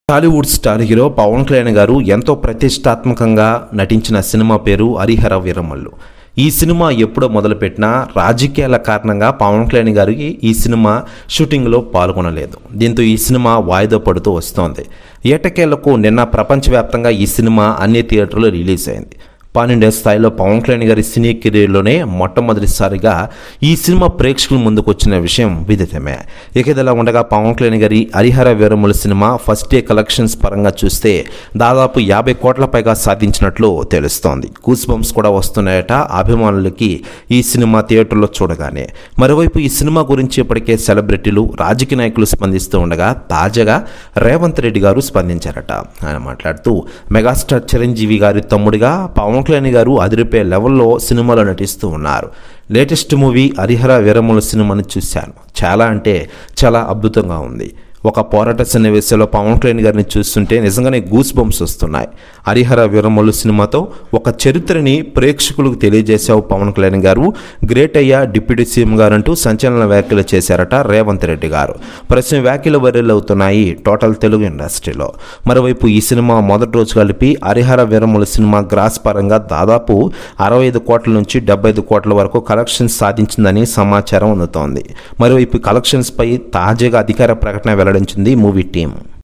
Tollywood star hero Pawan Kalyan గారు ఎంతో ప్రతిష్టాత్మకంగా నటించిన సినిమా పేరు హరిహర వీరమల్లు. ఈ సినిమా ఎప్పుడో మొదలుపెట్టినా రాజకీయాల కారణంగా పవన్ కళ్యాణ్ గారికి ఈ సినిమా షూటింగ్లో పాల్గొనలేదు. దీంతో ఈ సినిమా వాయిదా పడుతూ వస్తోంది. ఏటకేళ్లకు నిన్న ప్రపంచవ్యాప్తంగా ఈ సినిమా అన్ని థియేటర్లో రిలీజ్ అయింది. పాన్ ఇండియా స్థాయిలో పవన్ కళ్యాణ్ గారి సినీ కెరీర్లోనే మొట్టమొదటిసారిగా ఈ సినిమా ప్రేక్షకుల ముందుకు వచ్చిన విషయం విదితమే. ఇదిలా ఉండగా పవన్ కళ్యాణ్ గారి Harihara Veeramallu cinema first day collections పరంగా చూస్తే దాదాపు 50 కోట్ల పైగా సాధించినట్లు తెలుస్తోంది. గూస్ బంప్స్ కూడా వస్తున్నాయట అభిమానులకి ఈ సినిమా థియేటర్లో చూడగానే. మరోవైపు ఈ సినిమా గురించి ఇప్పటికే సెలబ్రిటీలు, రాజకీయ నాయకులు స్పందిస్తూ ఉండగా తాజాగా రేవంత్ రెడ్డి గారు స్పందించారట. ఆయన మాట్లాడుతూ మెగాస్టార్ చిరంజీవి గారి తమ్ముడిగా పవన్ కళ్యాణ్ గారు అదిరిపోయే లెవెల్లో సినిమాలో నటిస్తూ ఉన్నారు. లేటెస్ట్ మూవీ హరిహర వీరమల్లు సినిమాని చూశాను. చాలా అంటే చాలా అద్భుతంగా ఉంది. ఒక పోరాట సన్నివేశంలో పవన్ కళ్యాణ్ గారిని చూస్తుంటే నిజంగానే గూస్ బంప్స్ వస్తున్నాయి. హరిహర వీరమల్లు సినిమాతో ఒక చరిత్రని ప్రేక్షకులకు తెలియజేశావు పవన్ కళ్యాణ్ గారు. గ్రేట్ అయ్యా డిప్యూటీ సీఎం గారు అంటూ సంచలన వ్యాఖ్యలు చేశారట రేవంత్ రెడ్డి గారు. ప్రస్తుతం వ్యాఖ్యలు వైరల్ అవుతున్నాయి టోటల్ తెలుగు ఇండస్ట్రీలో. మరోవైపు ఈ సినిమా మొదటి రోజు కలిపి హరిహర వీరమల్లు సినిమా గ్రాస్ పరంగా దాదాపు 65 కోట్ల నుంచి 75 కోట్ల వరకు కలెక్షన్స్ సాధించిందని సమాచారం అందుతోంది. మరోవైపు కలెక్షన్స్ పై తాజాగా అధికార ప్రకటన వెల్లడించింది మూవీ టీం.